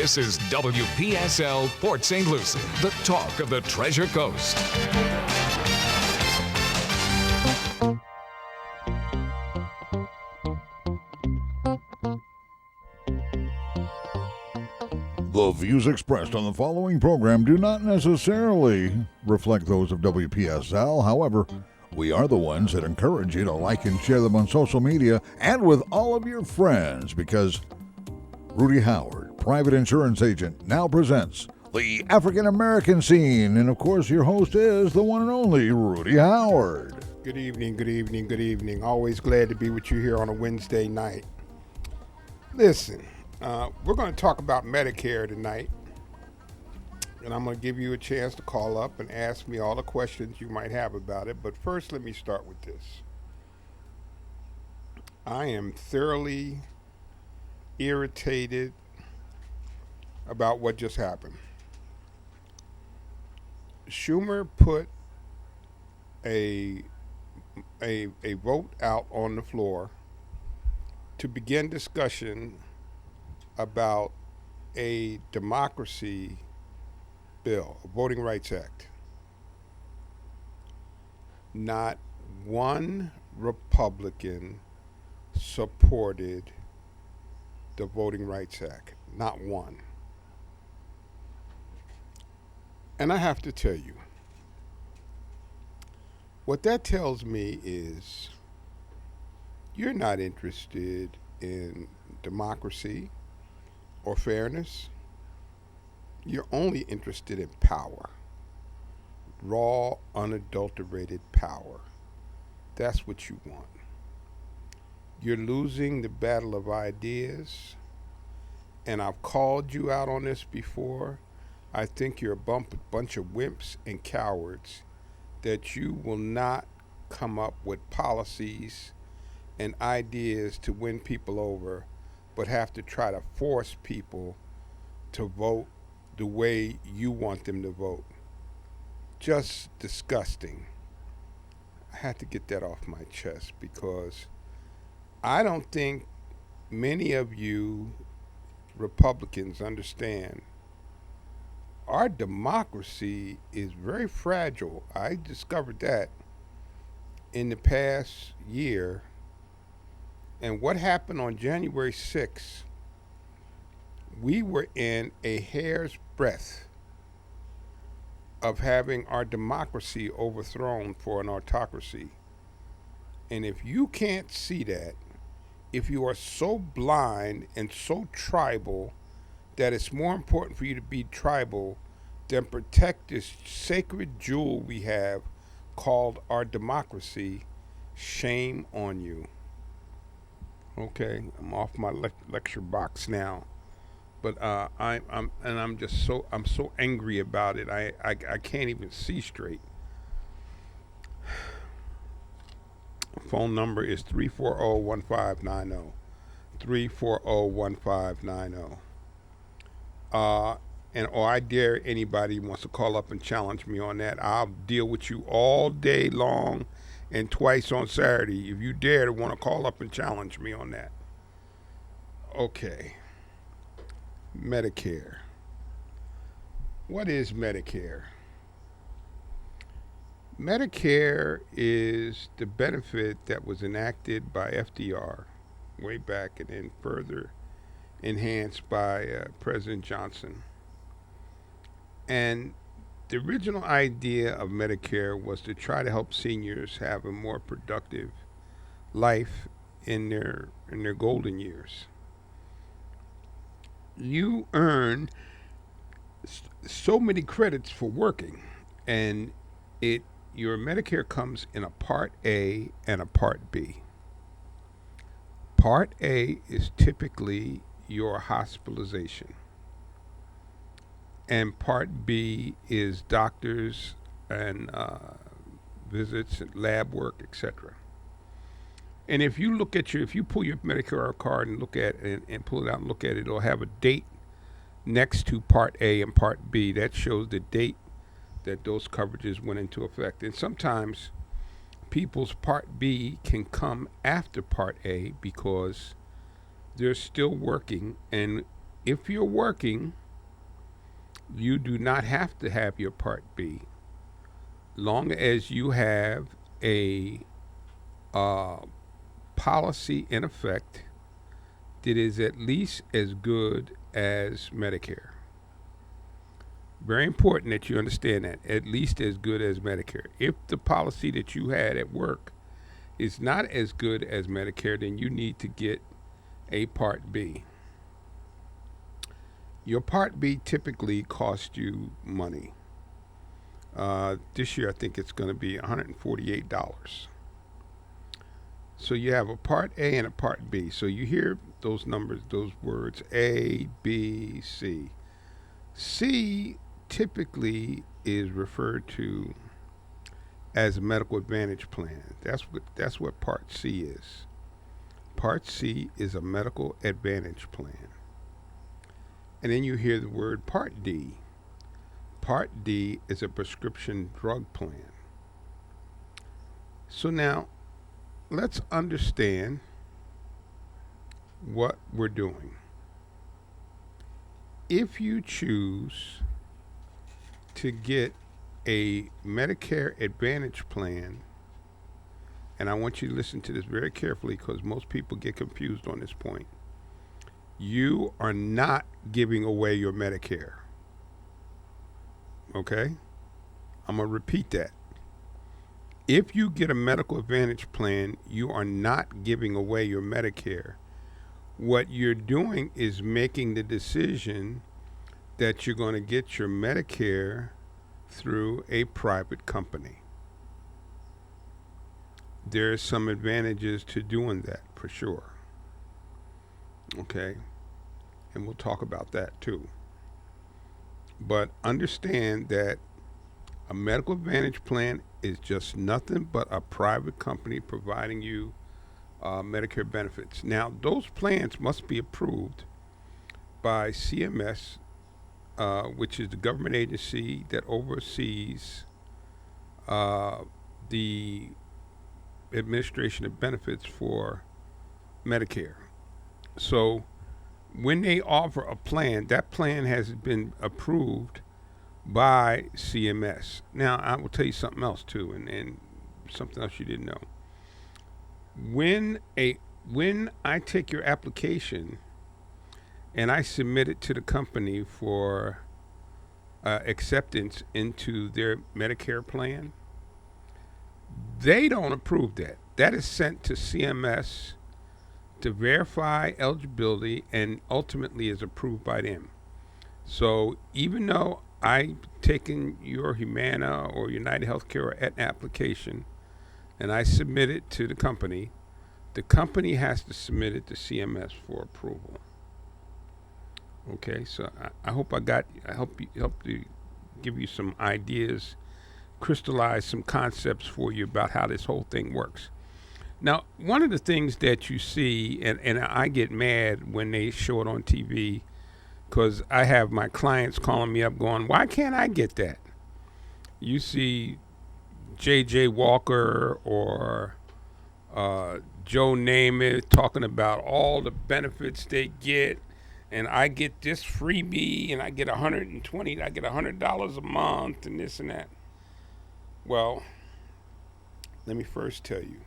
This is WPSL Port St. Lucie, the talk of the Treasure Coast. The views expressed on the following program do not necessarily reflect those of WPSL. However, we are the ones that encourage you to like and share them on social media and with all of your friends, because Rudy Howard, private insurance agent, now presents the African American Scene. And of course, your host is the one and only Rudy Howard. Good evening, good evening, good evening. Always glad to be with you here on a Wednesday night. Listen, we're going to talk about Medicare tonight, and I'm going to give you a chance to call up and ask me all the questions you might have about it. But first, let me start with this. I am thoroughly irritated about what just happened. Schumer put a vote out on the floor to begin discussion about a democracy bill, a Voting Rights Act. Not one Republican supported the Voting Rights Act. Not one. And I have to tell you, what that tells me is you're not interested in democracy or fairness. You're only interested in power. Raw, unadulterated power. That's what you want. You're losing the battle of ideas, and I've called you out on this before. I think you're a bunch of wimps and cowards, that you will not come up with policies and ideas to win people over, but have to try to force people to vote the way you want them to vote. Just disgusting. I had to get that off my chest, because I don't think many of you Republicans understand our democracy is very fragile. I discovered that in the past year. And what happened on January 6th, we were in a hair's breadth of having our democracy overthrown for an autocracy. And if you can't see that, if you are so blind and so tribal that it's more important for you to be tribal than protect this sacred jewel we have called our democracy, shame on you. Okay, I'm off my lecture box now, but I'm so angry about it. I can't even see straight. Phone number is 340-1590. 340-1590. Or I dare anybody who wants to call up and challenge me on that. I'll deal with you all day long and twice on Saturday if you dare to want to call up and challenge me on that. Okay. Medicare. What is Medicare? Medicare is the benefit that was enacted by FDR way back and then further enhanced by President Johnson. And the original idea of Medicare was to try to help seniors have a more productive life in their golden years. You earn so many credits for working, and your Medicare comes in a Part A and a Part B. Part A is typically your hospitalization, and Part B is doctors and visits and lab work, etc. And if you pull your Medicare card and look at it and pull it out and look at it, it'll have a date next to Part A and Part B. That shows the date that those coverages went into effect. And sometimes people's Part B can come after Part A because they're still working, and if you're working, you do not have to have your Part B, long as you have a uh, policy in effect that is at least as good as Medicare. Very important that you understand that, at least as good as Medicare. If the policy that you had at work is not as good as Medicare, then you need to get a Part B. Your Part B typically costs you money. This year, I think it's going to be $148. So you have a Part A and a Part B. So you hear those numbers, those words, A, B, C. C typically is referred to as a medical advantage plan. That's what Part C is. Part C is a medical advantage plan. And then you hear the word Part D. Part D is a prescription drug plan. So now, let's understand what we're doing. If you choose to get a Medicare Advantage plan, and I want you to listen to this very carefully because most people get confused on this point, you are not giving away your Medicare. Okay? I'm going to repeat that. If you get a medical advantage plan, you are not giving away your Medicare. What you're doing is making the decision that you're going to get your Medicare through a private company. There's some advantages to doing that for sure. Okay? And we'll talk about that too. But understand that a medical advantage plan is just nothing but a private company providing you Medicare benefits. Now, those plans must be approved by CMS, which is the government agency that oversees the administration of benefits for Medicare. So when they offer a plan, that plan has been approved by CMS. Now, I will tell you something else too, and something else you didn't know. When I take your application and I submit it to the company for acceptance into their Medicare plan, they don't approve that. That is sent to CMS to verify eligibility and ultimately is approved by them. So even though I've taken your Humana or United Healthcare or Aetna application and I submit it to the company has to submit it to CMS for approval. Okay, so I hope I help to give you some ideas, crystallize some concepts for you about how this whole thing works. Now, one of the things that you see, and I get mad when they show it on TV, because I have my clients calling me up going, why can't I get that? You see J.J. Walker or Joe Namath talking about all the benefits they get, and I get this freebie, and I get $100 a month, and this and that. Well, let me first tell you,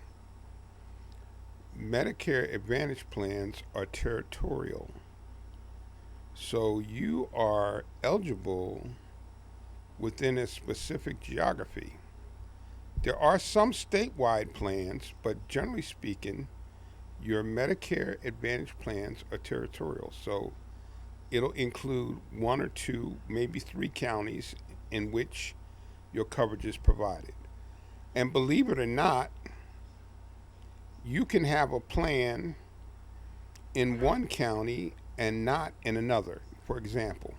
Medicare Advantage plans are territorial. So you are eligible within a specific geography. There are some statewide plans, but generally speaking, your Medicare Advantage plans are territorial. So it'll include one or two, maybe three counties in which your coverage is provided. And believe it or not, you can have a plan in one county and not in another. For example,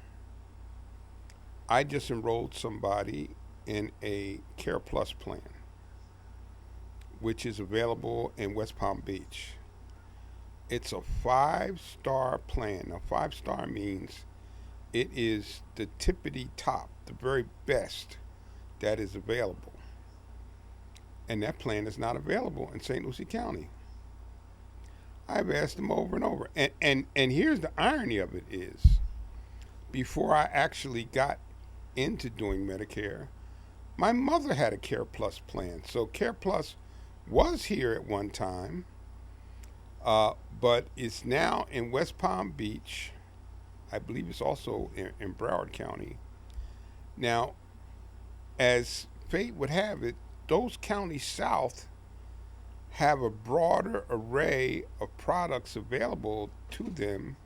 I just enrolled somebody in a Care Plus plan, which is available in West Palm Beach. It's a 5-star plan. Now, 5-star means it is the tippity top, the very best that is available. And that plan is not available in St. Lucie County. I've asked them over and over. And here's the irony of it is, before I actually got into doing Medicare, my mother had a Care Plus plan. So Care Plus was here at one time, but it's now in West Palm Beach. I believe it's also in Broward County. Now, as fate would have it, those counties south have a broader array of products available to them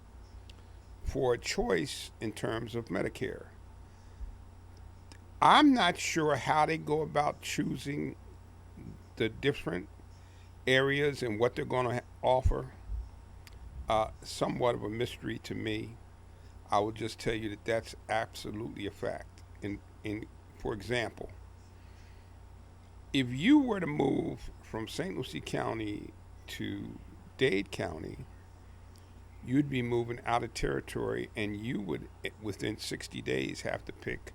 for a choice in terms of Medicare. I'm not sure how they go about choosing the different areas and what they're going to offer. Somewhat of a mystery to me. I will just tell you that that's absolutely a fact. For example, if you were to move from St. Lucie County to Dade County, you'd be moving out of territory, and you would, within 60 days, have to pick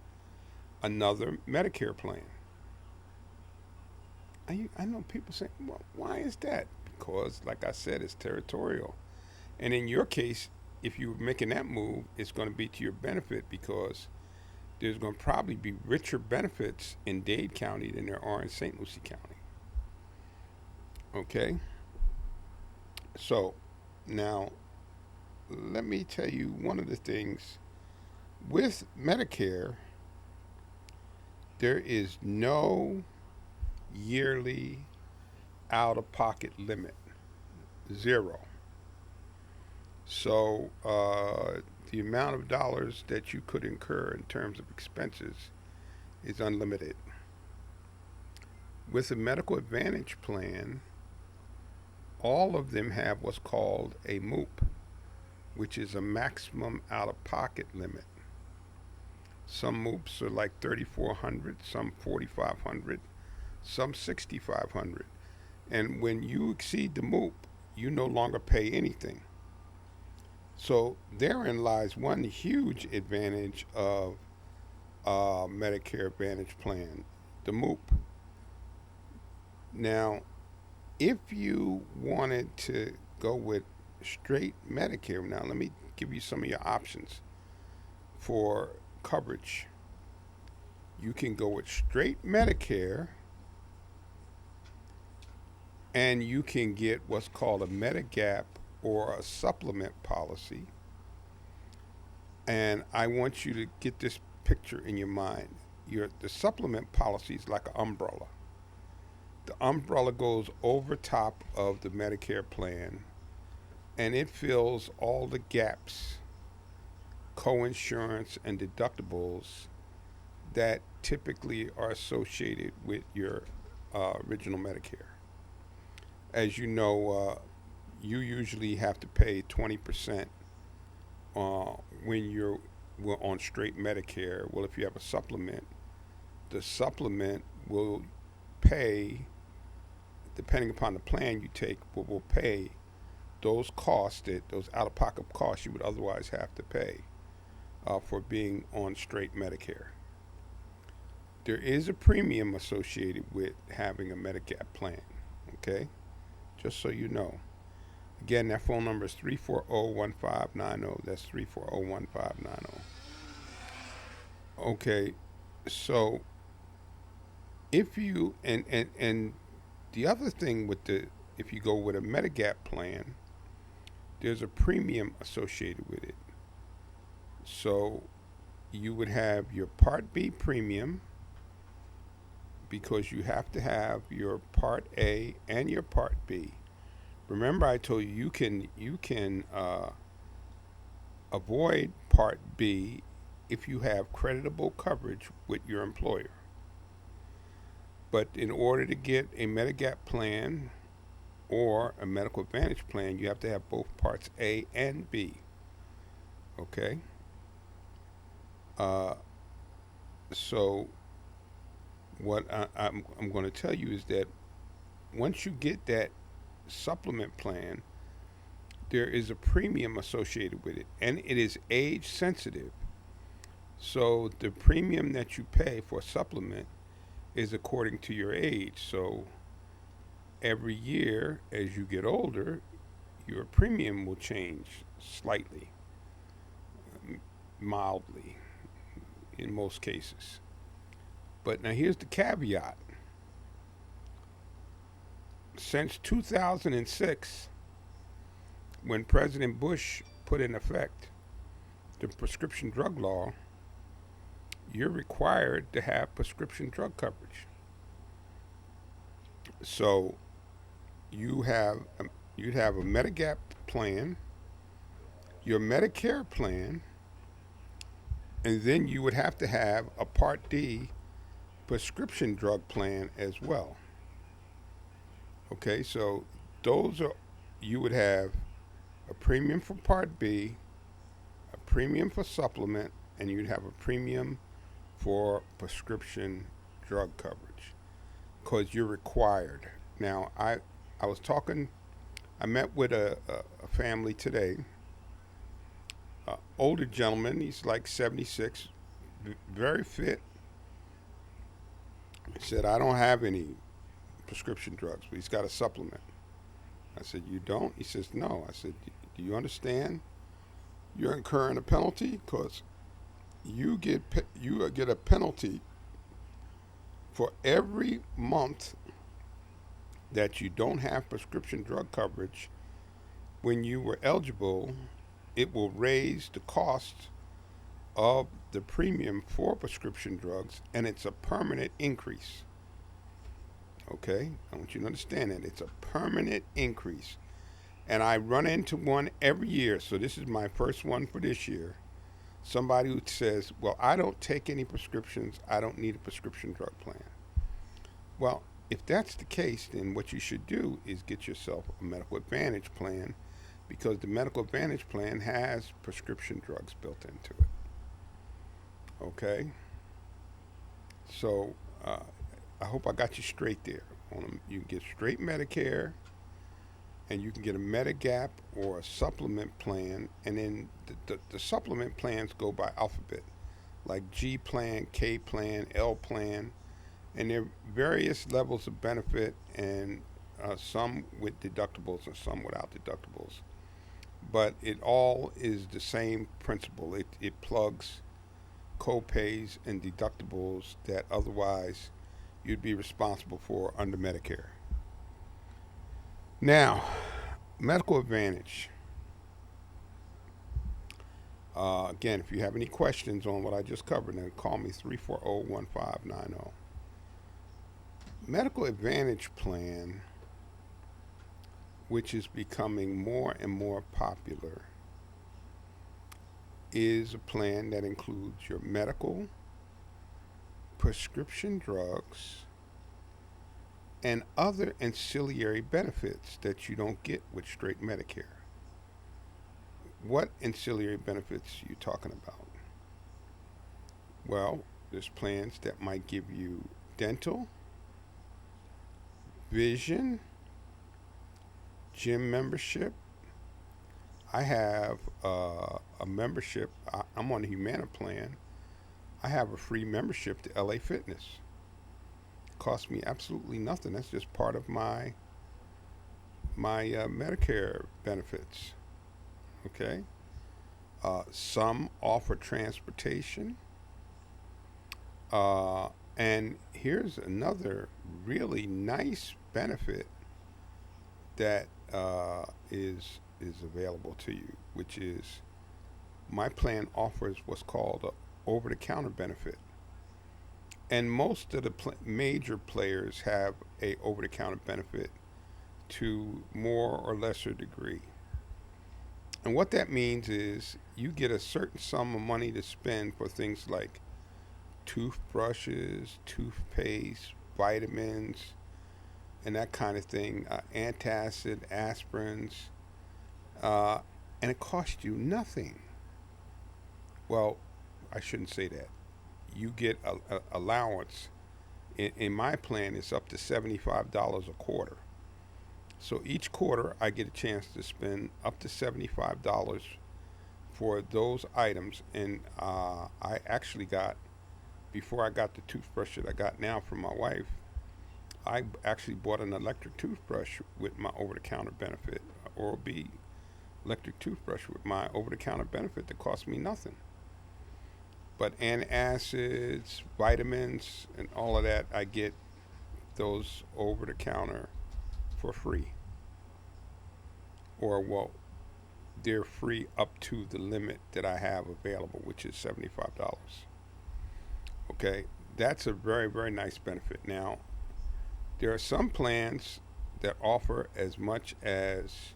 another Medicare plan. I know people say, well, why is that? Because, like I said, it's territorial. And in your case, if you're making that move, it's going to be to your benefit, because there's going to probably be richer benefits in Dade County than there are in St. Lucie County. Okay? So, now, let me tell you one of the things. With Medicare, there is no yearly out-of-pocket limit. Zero. So the amount of dollars that you could incur in terms of expenses is unlimited. With a Medical Advantage plan, all of them have what's called a MOOP, which is a maximum out-of-pocket limit. Some MOOPs are like $3,400, some $4,500, some $6,500. And when you exceed the MOOP, you no longer pay anything. So therein lies one huge advantage of Medicare Advantage plan, the MOOP. Now, if you wanted to go with straight Medicare, now let me give you some of your options for coverage. You can go with straight Medicare, and you can get what's called a Medigap or a supplement policy. And I want you to get this picture in your mind. The supplement policy is like an umbrella. The umbrella goes over top of the Medicare plan, and it fills all the gaps, coinsurance and deductibles, that typically are associated with your original Medicare. As you know, you usually have to pay 20% when you're on straight Medicare. Well, if you have a supplement, the supplement will pay, depending upon the plan you take, will pay those costs, those out-of-pocket costs you would otherwise have to pay for being on straight Medicare. There is a premium associated with having a Medigap plan, okay? Just so you know. Again, that phone number is 340-1590. That's 340-1590. Okay, so if you, and the other thing with if you go with a Medigap plan, there's a premium associated with it. So you would have your Part B premium, because you have to have your Part A and your Part B. Remember, I told you you can avoid Part B if you have creditable coverage with your employer. But in order to get a Medigap plan or a Medical Advantage plan, you have to have both Parts A and B. Okay? So what I'm going to tell you is that once you get that supplement plan, there is a premium associated with it, and it is age sensitive. So the premium that you pay for a supplement is according to your age. So every year as you get older, your premium will change slightly, mildly, in most cases. But now here's the caveat. Since 2006, when President Bush put in effect the prescription drug law, you're required to have prescription drug coverage. So you'd have a Medigap plan, your Medicare plan, and then you would have to have a Part D prescription drug plan as well. Okay, so you would have a premium for Part B, a premium for supplement, and you'd have a premium for prescription drug coverage because you're required. Now, I met with a family today, older gentleman, he's like 76, very fit. He said, I don't have any prescription drugs, but he's got a supplement. I said, you don't? He says, no. I said, do you understand? You're incurring a penalty because you get a penalty for every month that you don't have prescription drug coverage. When you were eligible, it will raise the cost of the premium for prescription drugs, and it's a permanent increase. Okay? I want you to understand that. It's a permanent increase. And I run into one every year, so this is my first one for this year. Somebody who says, well, I don't take any prescriptions, I don't need a prescription drug plan. Well, if that's the case, then what you should do is get yourself a Medical Advantage plan, because the Medical Advantage plan has prescription drugs built into it. Okay? So I hope I got you straight there. You can get straight Medicare, and you can get a Medigap or a supplement plan, and then the supplement plans go by alphabet, like G plan, K plan, L plan, and there are various levels of benefit, and some with deductibles and some without deductibles. But it all is the same principle. It plugs co-pays and deductibles that otherwise you'd be responsible for under Medicare. Now, Medical Advantage. Again, if you have any questions on what I just covered, then call me 340-1590. Medical Advantage plan, which is becoming more and more popular, is a plan that includes your medical, prescription drugs, and other ancillary benefits that you don't get with straight Medicare. What ancillary benefits are you talking about? Well, there's plans that might give you dental, vision, gym membership. I have a membership. I'm on a Humana plan. I have a free membership to LA Fitness. It costs me absolutely nothing. That's just part of my Medicare benefits. Okay. Some offer transportation. And here's another really nice benefit that is available to you, which is my plan offers what's called a over-the-counter benefit. And most of the major players have a over-the-counter benefit to more or lesser degree. And what that means is you get a certain sum of money to spend for things like toothbrushes, toothpaste, vitamins, and that kind of thing, antacid, aspirins, and it costs you nothing. Well, I shouldn't say that. You get a allowance. In my plan, it's up to $75 a quarter. So each quarter, I get a chance to spend up to $75 for those items. And I actually got, before I got the toothbrush that I got now from my wife, I actually bought an electric toothbrush with my over-the-counter benefit Oral-B electric toothbrush with my over-the-counter benefit that costs me nothing. But antacids, vitamins, and all of that, I get those over-the-counter for free. Or, well, they're free up to the limit that I have available, which is $75. Okay, that's a very, very nice benefit. Now, there are some plans that offer as much as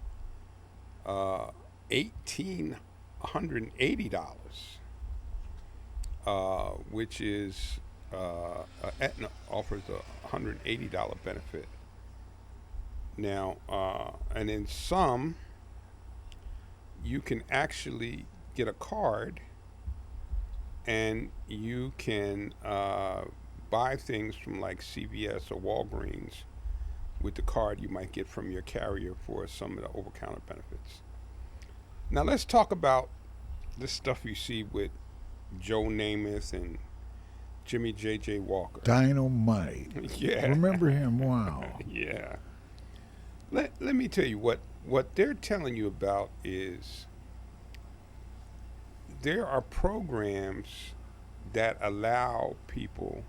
$1,880, which is Aetna offers a $180 benefit. Now, and in some, you can actually get a card and you can buy things from like CVS or Walgreens with the card you might get from your carrier for some of the over-counter benefits. Now let's talk about this stuff you see with Joe Namath and Jimmy J.J. Walker. Dynamite. Yeah. Remember him? Wow. Yeah. Let me tell you what they're telling you about is there are programs that allow people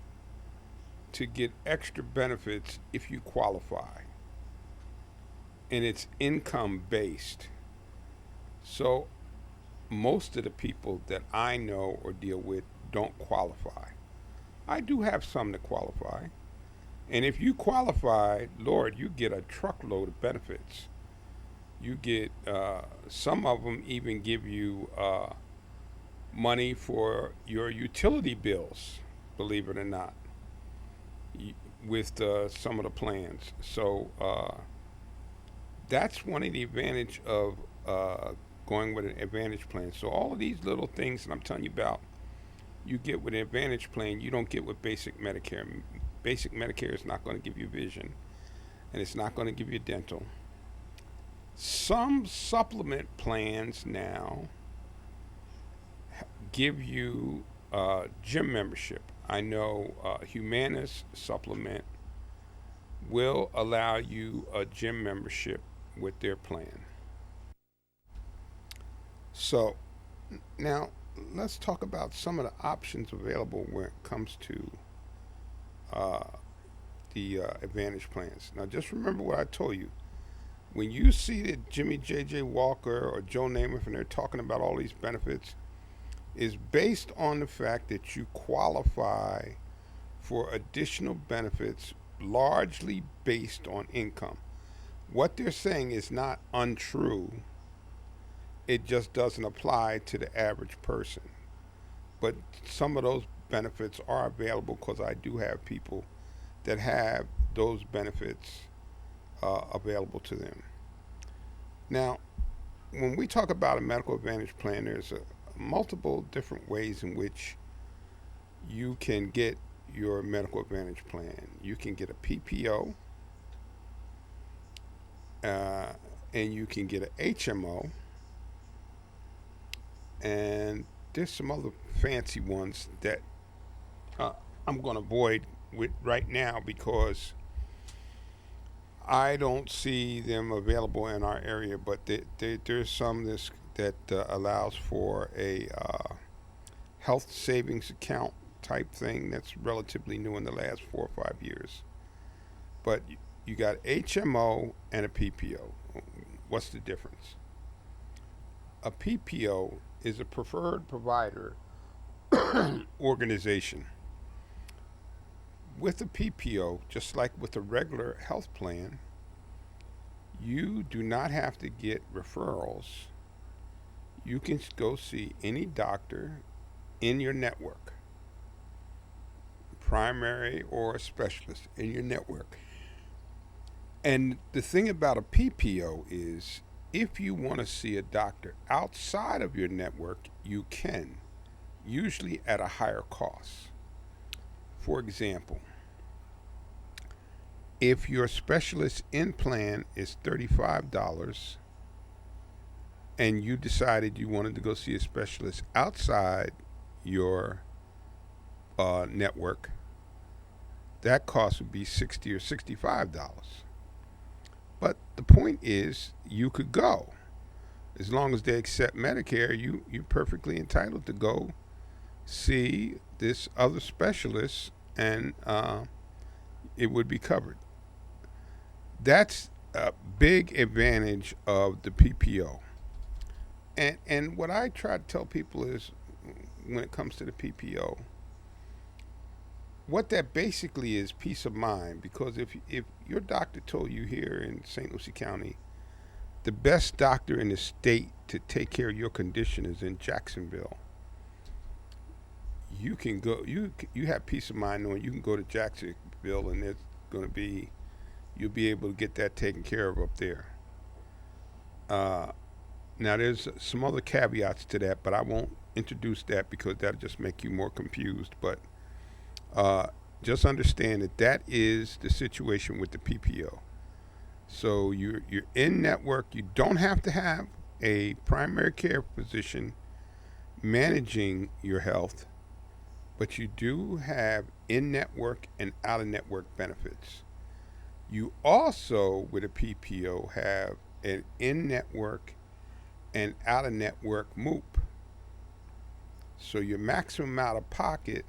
to get extra benefits if you qualify. And it's income based. So most of the people that I know or deal with don't qualify. I do have some that qualify. And if you qualify, Lord, you get a truckload of benefits. You get, some of them even give you money for your utility bills, believe it or not, with some of the plans. So that's one of the advantage of going with an Advantage plan. So all of these little things that I'm telling you about, you get with an Advantage plan, you don't get with basic Medicare. Basic Medicare is not going to give you vision, and it's not going to give you dental. Some supplement plans now give you gym membership. I know Humanis supplement will allow you a gym membership with their plan. So now let's talk about some of the options available when it comes to the Advantage plans. Now just remember what I told you. When you see that Jimmy J.J. Walker or Joe Namath and they're talking about all these benefits, is based on the fact that you qualify for additional benefits largely based on income. What they're saying is not untrue. It just doesn't apply to the average person. But some of those benefits are available because I do have people that have those benefits available to them. Now, when we talk about a medical advantage plan, there's multiple different ways in which you can get your medical advantage plan. You can get a PPO, and you can get an HMO, and there's some other fancy ones that I'm going to avoid with right now because I don't see them available in our area, but there's some that allows for a health savings account type thing that's relatively new in the last 4 or 5 years. But you got HMO and a PPO. What's the difference? A PPO is a preferred provider organization. With a PPO, just like with a regular health plan, you do not have to get referrals. You can go see any doctor in your network, primary or a specialist in your network. And the thing about a PPO is if you want to see a doctor outside of your network, you can, usually at a higher cost. For example, if your specialist in plan is $35 and you decided you wanted to go see a specialist outside your network, that cost would be $60 or $65. But the point is, you could go. As long as they accept Medicare, you're perfectly entitled to go see this other specialist, and it would be covered. That's a big advantage of the PPO. And what I try to tell people is, when it comes to the PPO, what that basically is peace of mind. Because if your doctor told you here in St. Lucie County, the best doctor in the state to take care of your condition is in Jacksonville, you can go. You have peace of mind knowing you can go to Jacksonville, and it's going to be, you'll be able to get that taken care of up there. Now, there's some other caveats to that, but I won't introduce that because that'll just make you more confused. But just understand that that is the situation with the PPO. So you're in network. You don't have to have a primary care physician managing your health, but you do have in-network and out-of-network benefits. You also, with a PPO, have an in-network and out-of-network MOOP. So your maximum out-of-pocket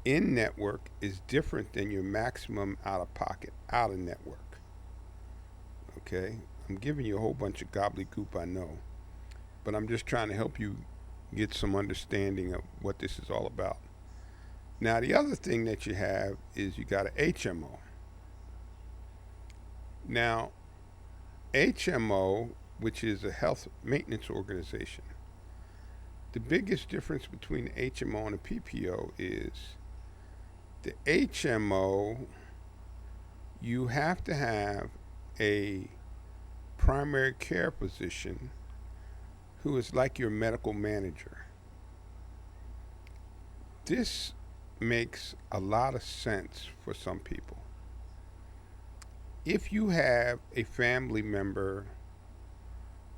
in-network is different than your maximum out-of-pocket out-of-network. Okay? I'm giving you a whole bunch of gobbledygook, I know, but I'm just trying to help you get some understanding of what this is all about. Now, the other thing that you have is you got an HMO. Now, HMO, which is a health maintenance organization, the biggest difference between the HMO and the PPO is the HMO, you have to have a primary care physician who is like your medical manager. This makes a lot of sense for some people. If you have a family member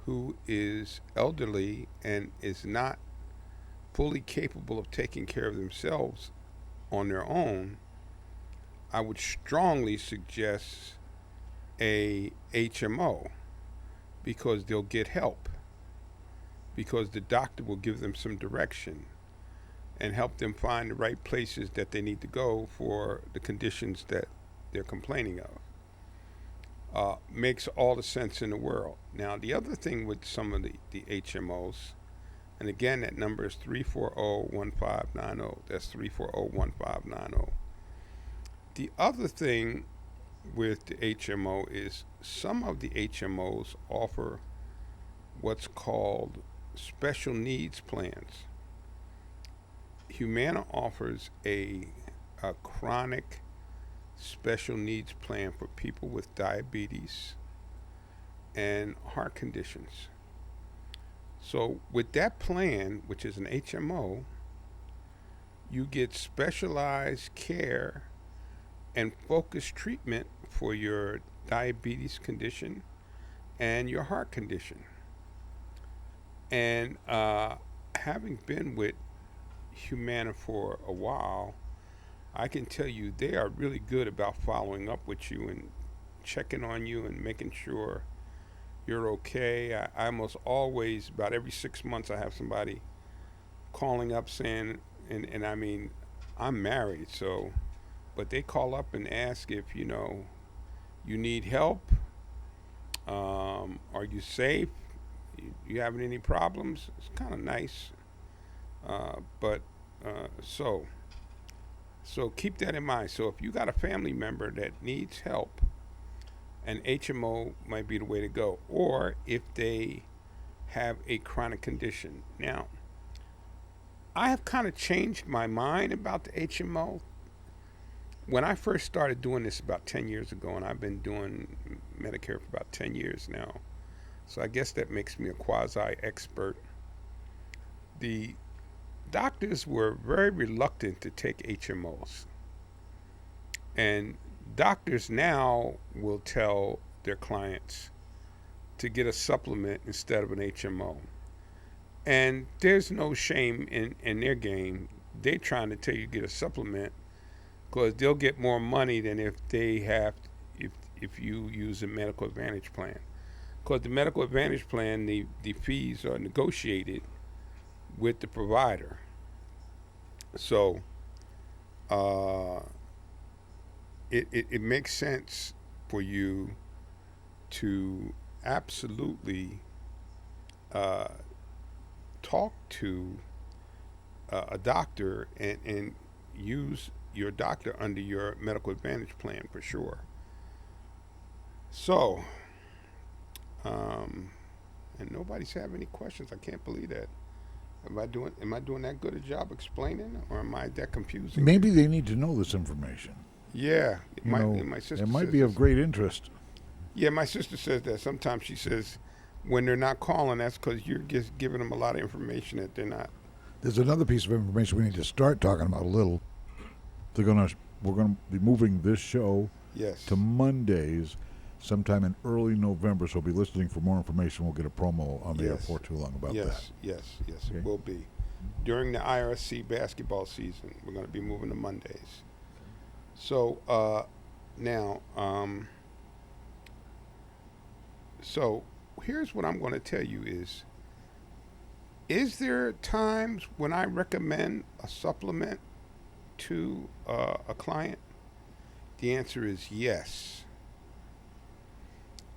who is elderly and is not fully capable of taking care of themselves on their own, I would strongly suggest a HMO, because they'll get help, because the doctor will give them some direction and help them find the right places that they need to go for the conditions that they're complaining of. Makes all the sense in the world. Now, the other thing with some of the HMOs, and again, that number is 340-1590. That's 340-1590. The other thing with the HMO is some of the HMOs offer what's called special needs plans. Humana offers a chronic special needs plan for people with diabetes and heart conditions. So with that plan, which is an HMO, you get specialized care and focused treatment for your diabetes condition and your heart condition. And having been with Humana for a while, I can tell you they are really good about following up with you and checking on you and making sure you're okay. I almost always, about every 6 months, I have somebody calling up saying, and I mean, I'm married, so, but they call up and ask if, you know, you need help, are you safe, you having any problems? It's kind of nice, so keep that in mind. So if you got a family member that needs help, an HMO might be the way to go, or if they have a chronic condition. Now, I have kind of changed my mind about the HMO. When I first started doing this about 10 years ago, and I've been doing Medicare for about 10 years now, so I guess that makes me a quasi-expert. The doctors were very reluctant to take HMOs. And doctors now will tell their clients to get a supplement instead of an HMO. And there's no shame in their game. They're trying to tell you to get a supplement because they'll get more money than if they have, if you use a medical advantage plan. Because the medical advantage plan, the fees are negotiated with the provider. So it makes sense for you to absolutely talk to a doctor and use your doctor under your medical advantage plan for sure. So, and nobody's having any questions. I can't believe that. Am I doing that good a job explaining, or am I that confusing? Maybe they need to know this information. Yeah, my sister. It might says be of this. great interest. Yeah, my sister says that. Sometimes she says when they're not calling, that's because you're just giving them a lot of information that they're not. There's another piece of information we need to start talking about a little. We're gonna be moving this show Yes. to Mondays sometime in early November, so be listening for more information. We'll get a promo on the air Yes. before too long about that. Yes, Okay. it will be. During the IRC basketball season, we're going to be moving to Mondays. So now, so here's what I'm going to tell you is there times when I recommend a supplement to a client? The answer is yes.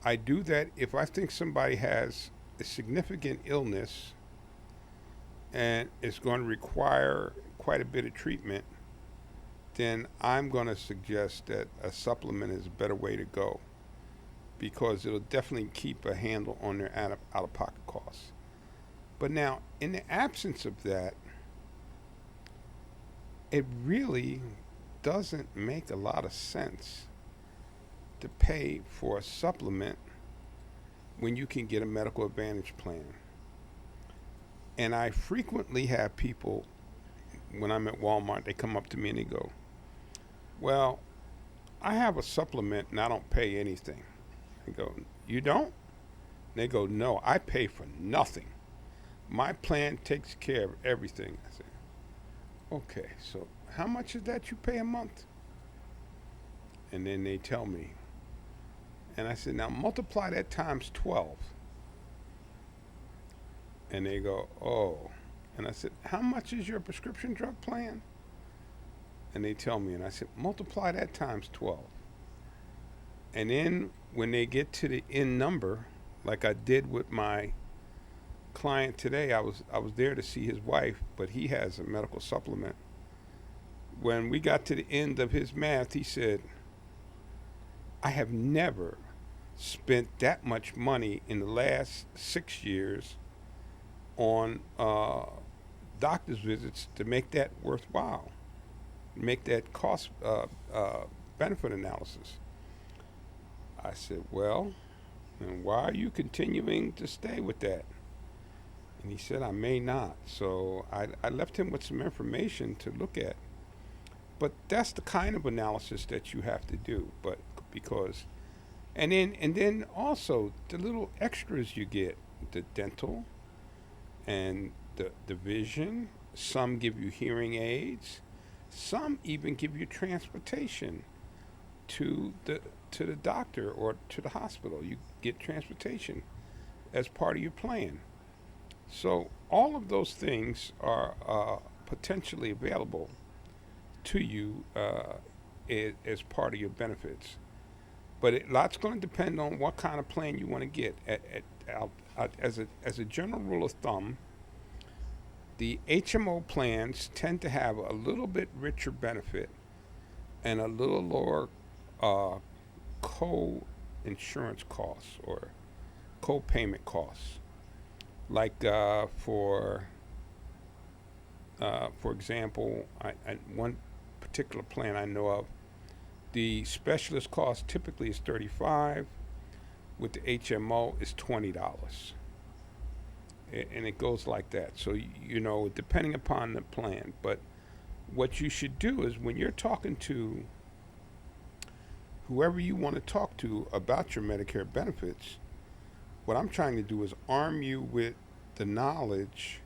I do that if I think somebody has a significant illness and it's going to require quite a bit of treatment, then I'm going to suggest that a supplement is a better way to go, because it'll definitely keep a handle on their out-of-pocket costs. But now, in the absence of that, it really doesn't make a lot of sense to pay for a supplement when you can get a medical advantage plan. And I frequently have people, when I'm at Walmart, they come up to me and they go, well, I have a supplement and I don't pay anything. I go, you don't? They go, no, I pay for nothing. My plan takes care of everything. I say, okay, so how much is that you pay a month? And then they tell me. And I said, now multiply that times 12. And they go, oh. And I said, how much is your prescription drug plan? And they tell me, and I said, multiply that times 12. And then when they get to the end number, like I did with my client today, I was there to see his wife, but he has a medical supplement. When we got to the end of his math, he said, I have never spent that much money in the last 6 years on doctor's visits to make that worthwhile, make that cost benefit analysis. I said, well, and why are you continuing to stay with that? And he said, I may not. So I left him with some information to look at. But that's the kind of analysis that you have to do. But because, and then also the little extras you get, the dental and the vision. Some give you hearing aids. Some even give you transportation to the doctor or to the hospital. You get transportation as part of your plan. So all of those things are potentially available to you as part of your benefits. But a lot's going to depend on what kind of plan you want to get. As a general rule of thumb, the HMO plans tend to have a little bit richer benefit and a little lower co-insurance costs or co-payment costs. Like for example, one particular plan I know of, the specialist cost typically is $35. With the HMO, is $20, and it goes like that. So depending upon the plan. But what you should do is when you're talking to whoever you want to talk to about your Medicare benefits, what I'm trying to do is arm you with the knowledge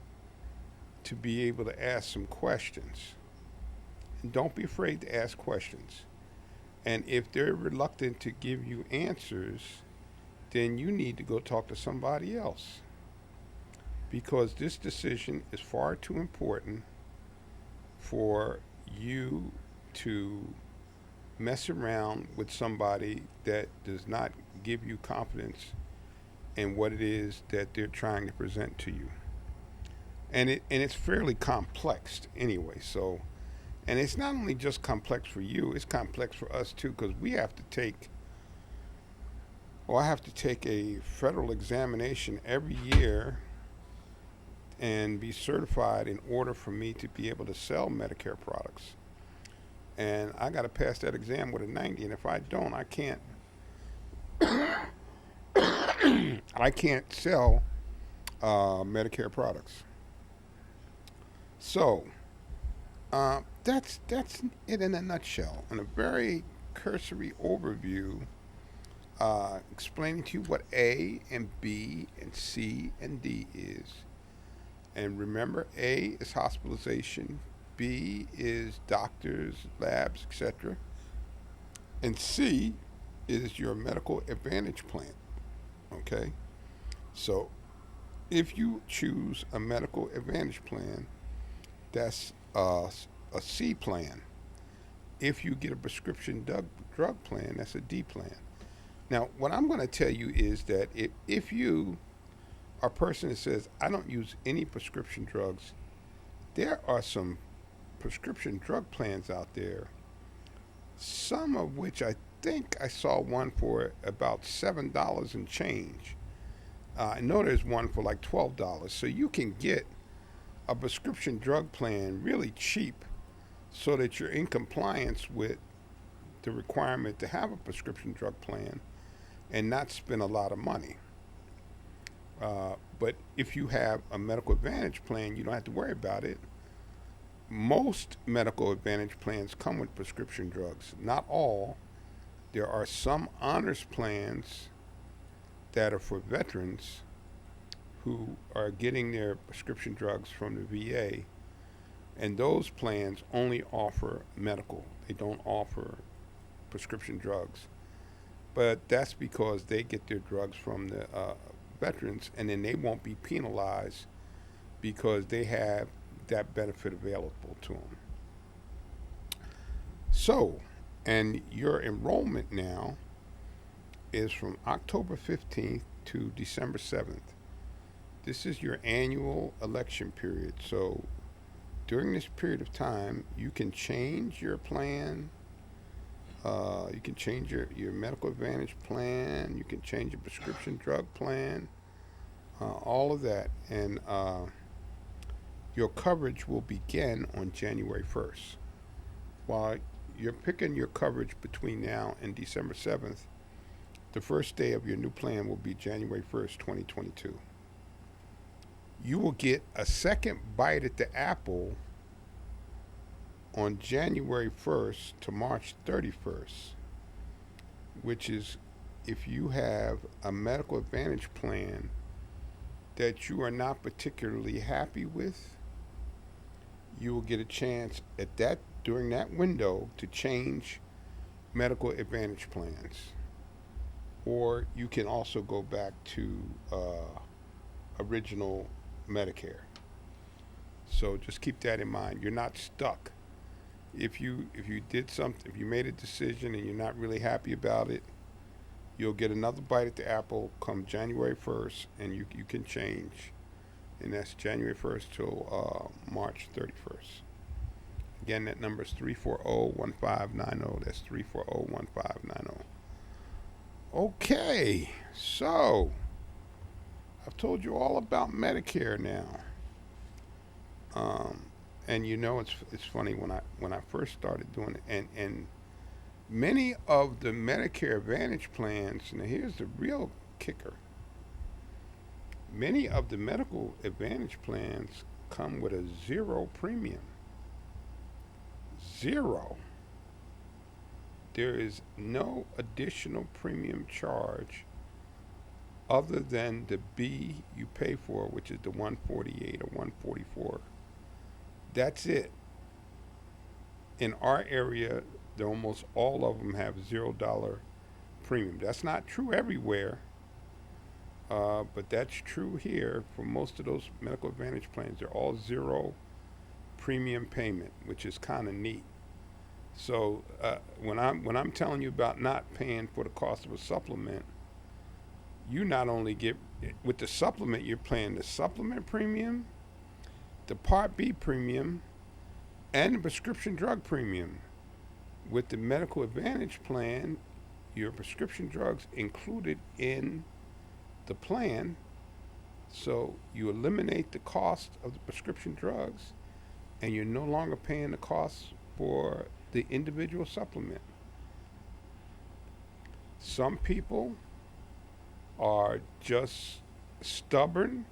to be able to ask some questions. And don't be afraid to ask questions. And if they're reluctant to give you answers, then you need to go talk to somebody else, because this decision is far too important for you to mess around with somebody that does not give you confidence in what it is that they're trying to present to you. And it's fairly complex anyway. So, and it's not only just complex for you, it's complex for us too, because we have to take, well, I have to take a federal examination every year and be certified in order for me to be able to sell Medicare products. And I got to pass that exam with a 90, and if I don't, I can't I can't sell Medicare products. So that's it in a nutshell, in a very cursory overview, explaining to you what A and B and C and D is. And remember, A is hospitalization, B is doctors, labs, etc. And C is your medical advantage plan. Okay? So if you choose a medical advantage plan, that's a C plan. If you get a prescription drug plan, that's a D plan. Now, what I'm going to tell you is that if you are a person that says, I don't use any prescription drugs, there are some prescription drug plans out there, some of which I think I saw one for about $7 and change. I know there's one for like $12. So you can get a prescription drug plan really cheap so that you're in compliance with the requirement to have a prescription drug plan and not spend a lot of money. But if you have a medical advantage plan, you don't have to worry about it. Most medical advantage plans come with prescription drugs. Not all. There are some honors plans that are for veterans who are getting their prescription drugs from the VA, and those plans only offer medical. They don't offer prescription drugs. But that's because they get their drugs from the veterans, and then they won't be penalized because they have that benefit available to them. So, and your enrollment now is from October 15th to December 7th. This is your annual election period. So during this period of time, you can change your plan. You can change your medical advantage plan. You can change your prescription drug plan. All of that. And your coverage will begin on January 1st. While you're picking your coverage between now and December 7th, the first day of your new plan will be January 1st, 2022. You will get a second bite at the apple on January 1st to March 31st, which is if you have a medical advantage plan that you are not particularly happy with, you will get a chance at that during that window to change medical advantage plans. Or you can also go back to original Medicare. So just keep that in mind. You're not stuck. If you did something, if you made a decision and you're not really happy about it, you'll get another bite at the apple come January 1st, and you can change. And that's January 1st till March 31st. Again, that number is 340-1590. That's 340-1590. Okay, so I've told you all about Medicare now. And you know, it's funny, when I first started doing it, and many of the Medicare Advantage plans, now here's the real kicker. Many of the medical advantage plans come with a zero premium. Zero. There is no additional premium charge other than the B you pay for, which is the 148 or 144. That's it. In our area, almost all of them have $0 premium. That's not true everywhere, but that's true here for most of those medical advantage plans. They're all zero premium payment, which is kind of neat. So when I'm telling you about not paying for the cost of a supplement, you not only get with the supplement, you're paying the supplement premium, the Part B premium, and the prescription drug premium. With the medical advantage plan, your prescription drugs included in the plan, so you eliminate the cost of the prescription drugs, and you're no longer paying the costs for the individual supplement. Some people are just stubborn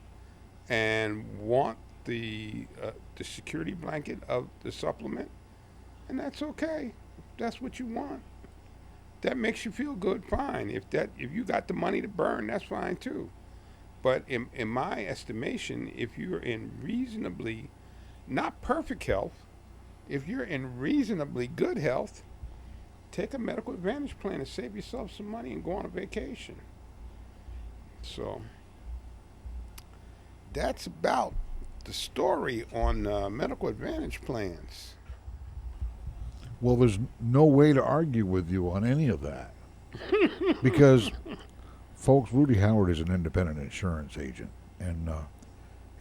and want the security blanket of the supplement, and that's okay. If that's what you want, that makes you feel good, fine. If you got the money to burn, that's fine too. But in my estimation, if you're in reasonably, not perfect health, if you're in reasonably good health, take a medical advantage plan and save yourself some money and go on a vacation. So that's about the story on medical advantage plans. Well, there's no way to argue with you on any of that. Because, folks, Rudy Howard is an independent insurance agent. And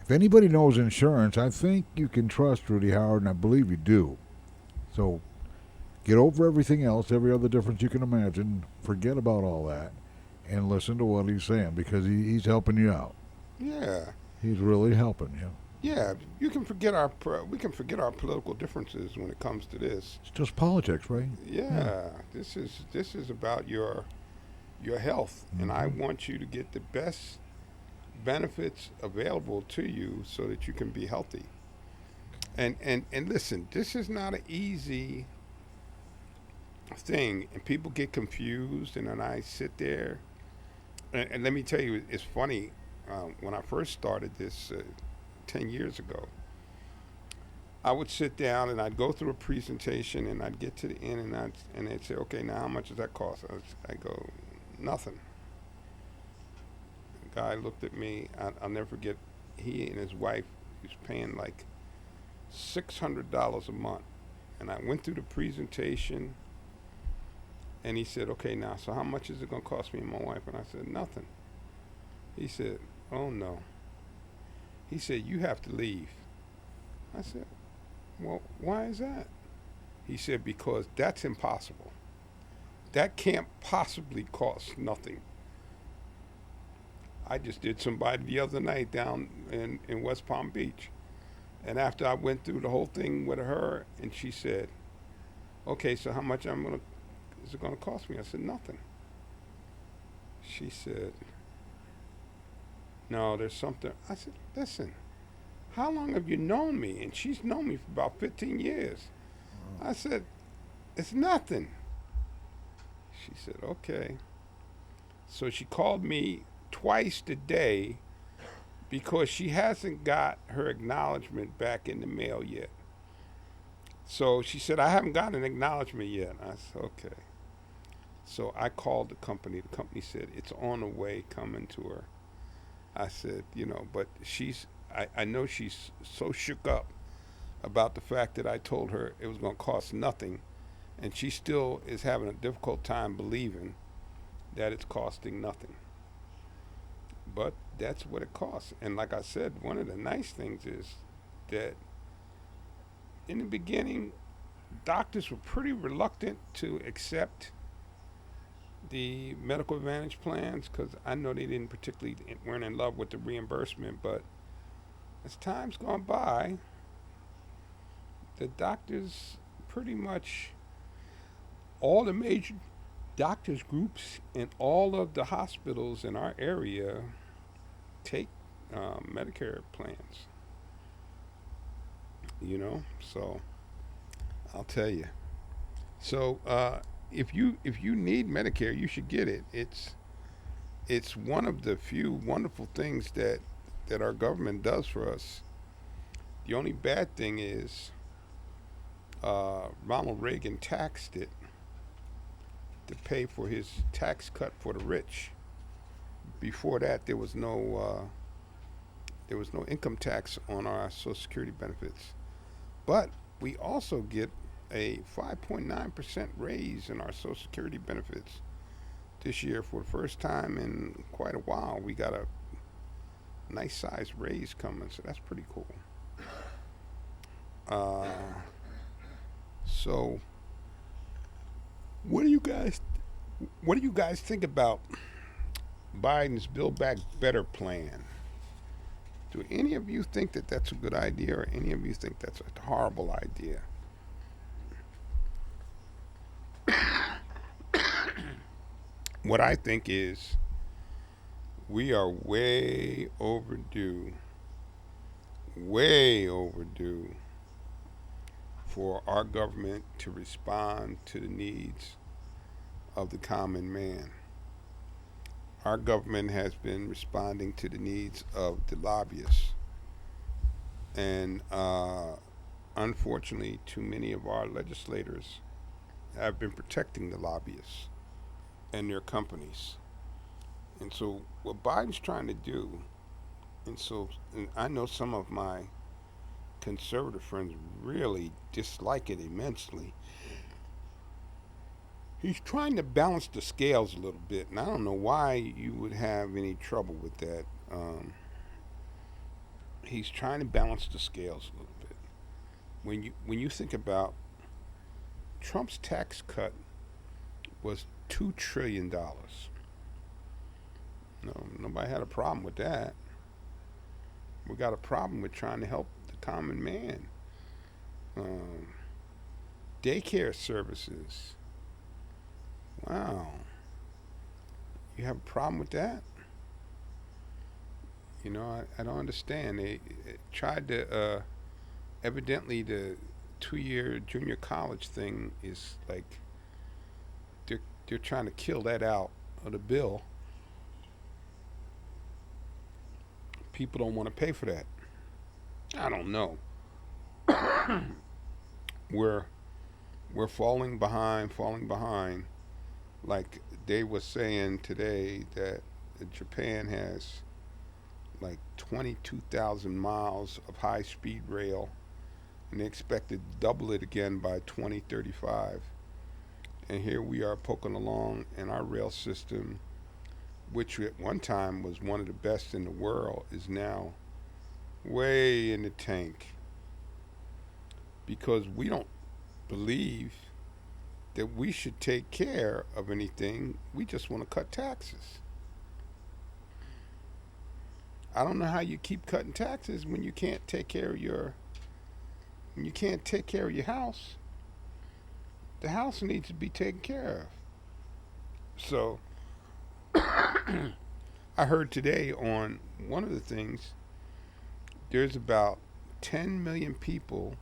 if anybody knows insurance, I think you can trust Rudy Howard, and I believe you do. So get over everything else, every other difference you can imagine. Forget about all that and listen to what he's saying, because he's helping you out. Yeah. He's really helping you. Yeah, we can forget our political differences when it comes to this. It's just politics, right? Yeah. This is about your health, and I want you to get the best benefits available to you so that you can be healthy. And listen, this is not an easy thing, and people get confused, and then I sit there, and let me tell you, it's funny. When I first started this 10 years ago, I would sit down and I'd go through a presentation, and I'd get to the end, and they'd say, okay, now how much does that cost? I go, nothing. The guy looked at me. I'll never forget, he and his wife was paying like $600 a month. And I went through the presentation, and he said, okay, now, so how much is it going to cost me and my wife? And I said, nothing. He said, oh, no. He said, you have to leave. I said, well, why is that? He said, because that's impossible. That can't possibly cost nothing. I just did somebody the other night down in West Palm Beach. And after I went through the whole thing with her, and she said, okay, so how much is it going to cost me? I said, nothing. She said, no, there's something. I said, listen, how long have you known me? And she's known me for about 15 years. I said, it's nothing. She said, okay. So she called me twice today because she hasn't got her acknowledgement back in the mail yet. So she said, I haven't got an acknowledgement yet. I said, okay. So I called the company. The company said, it's on the way coming to her. I said, but I know she's so shook up about the fact that I told her it was going to cost nothing, and she still is having a difficult time believing that it's costing nothing. But that's what it costs. And like I said, one of the nice things is that in the beginning, doctors were pretty reluctant to accept the medical advantage plans, because I know they weren't in love with the reimbursement. But as time's gone by, the doctors, pretty much all the major doctors groups and all of the hospitals in our area take Medicare plans. So I'll tell you. So if you need Medicare, you should get it. It's one of the few wonderful things that our government does for us. The only bad thing is Ronald Reagan taxed it to pay for his tax cut for the rich. Before that, there was no income tax on our Social Security benefits. But we also get a 5.9% raise in our Social Security benefits this year for the first time in quite a while. We got a nice sized raise coming, so that's pretty cool. So, what do you guys think about Biden's Build Back Better plan? Do any of you think that that's a good idea, or any of you think that's a horrible idea? What I think is we are way overdue for our government to respond to the needs of the common man. Our government has been responding to the needs of the lobbyists. And unfortunately, too many of our legislators have been protecting the lobbyists and their companies. And so what Biden's trying to do, and I know some of my conservative friends really dislike it immensely. He's trying to balance the scales a little bit, and I don't know why you would have any trouble with that. He's trying to balance the scales a little bit. When you think about Trump's tax cut was $2 trillion. No, nobody had a problem with that. We got a problem with trying to help the common man. Daycare services. Wow. You have a problem with that? You know, I don't understand. They tried to, evidently the 2-year junior college thing is like, they're trying to kill that out of the bill. People don't want to pay for that. I don't know. We're falling behind. Like they were saying today that Japan has like 22,000 miles of high-speed rail, and they expect to double it again by 2035. And here we are poking along, and our rail system, which at one time was one of the best in the world, is now way in the tank because we don't believe that we should take care of anything. We just want to cut taxes. I don't know how you keep cutting taxes when you can't take care of your house. The house needs to be taken care of. So I heard today on one of the things, there's about 10 million people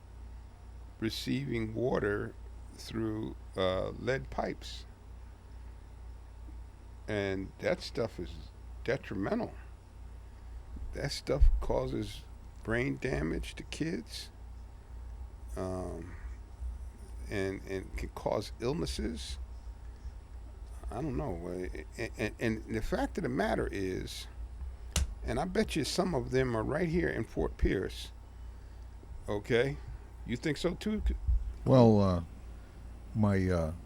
receiving water through lead pipes. And that stuff is detrimental. That stuff causes brain damage to kids, and can cause illnesses. I don't know. And the fact of the matter is, and I bet you some of them are right here in Fort Pierce. Okay? You think so too? Well, my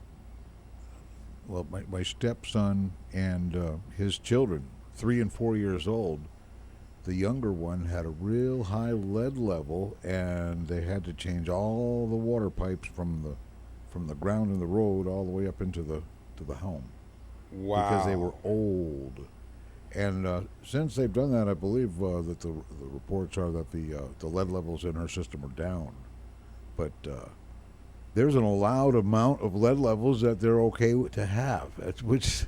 stepson and his children, 3 and 4 years old, the younger one had a real high lead level, and they had to change all the water pipes from the ground in the road all the way up into the home. Wow. Because they were old. And since they've done that, I believe that the reports are that the lead levels in her system are down. But there's an allowed amount of lead levels that they're okay to have, which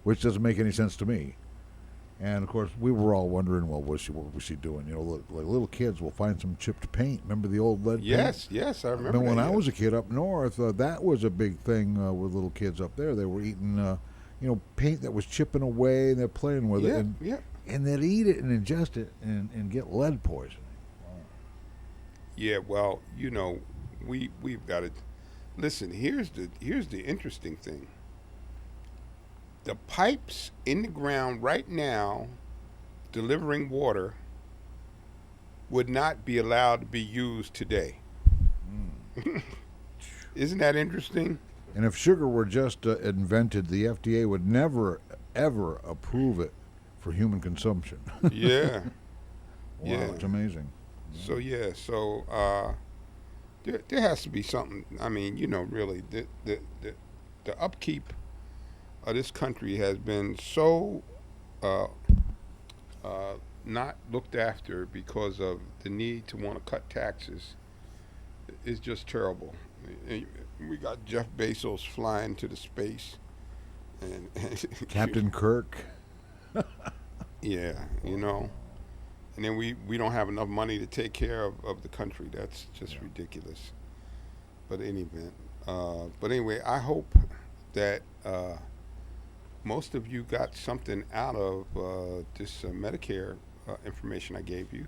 doesn't make any sense to me. And of course, we were all wondering, well, what was she doing? You know, like little kids will find some chipped paint. Remember the old lead paint? Yes, I remember. When I was a kid up north, that was a big thing with little kids up there. They were eating, paint that was chipping away, and they're playing with it, and they'd eat it and ingest it and get lead poisoning. Wow. Yeah, well, we've got to listen. Here's the interesting thing. The pipes in the ground right now delivering water would not be allowed to be used today. Isn't that interesting? And if sugar were just invented, the FDA would never, ever approve it for human consumption. Yeah. Wow, Yeah. it's amazing. So there has to be something. I mean, really, the upkeep of this country has been so not looked after because of the need to want to cut taxes. It's just terrible. We got Jeff Bezos flying to the space, and Captain Kirk. yeah, and then we don't have enough money to take care of the country. That's just ridiculous. But anyway, I hope that most of you got something out of this Medicare information I gave you.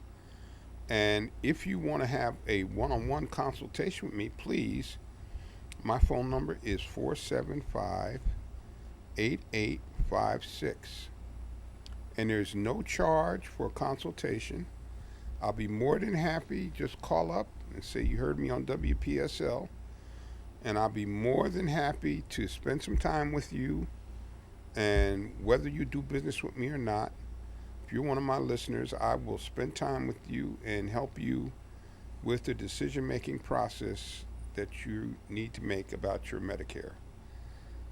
And if you want to have a one-on-one consultation with me, please, my phone number is 475-8856. And there's no charge for a consultation. I'll be more than happy. Just call up and say you heard me on WPSL. And I'll be more than happy to spend some time with you. And whether you do business with me or not, if you're one of my listeners, I will spend time with you and help you with the decision-making process that you need to make about your Medicare.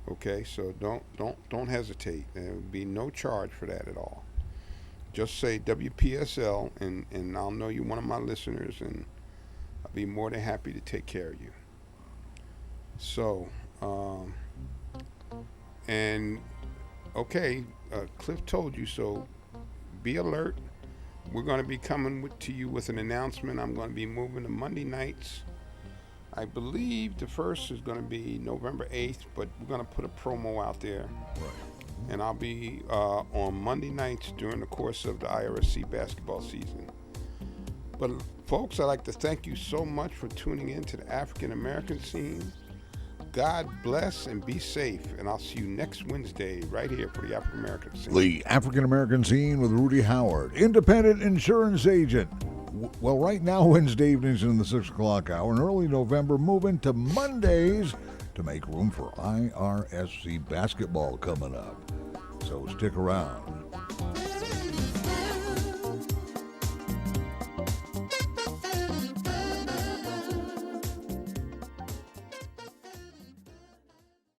Okay, so don't hesitate. There will be no charge for that at all. Just say WPSL, and I'll know you're one of my listeners, and I'll be more than happy to take care of you. So, Cliff told you, so be alert. We're going to be coming to you with an announcement. I'm going to be moving to Monday nights. I believe the first is going to be November 8th, but we're going to put a promo out there. Right. And I'll be on Monday nights during the course of the IRSC basketball season. But folks, I'd like to thank you so much for tuning in to the African American scene. God bless and be safe, and I'll see you next Wednesday right here for the African American scene. The African American Scene with Rudy Howard, independent insurance agent. Well, right now, Wednesday evenings in the 6 o'clock hour, in early November, moving to Mondays to make room for IRSC basketball coming up. So stick around.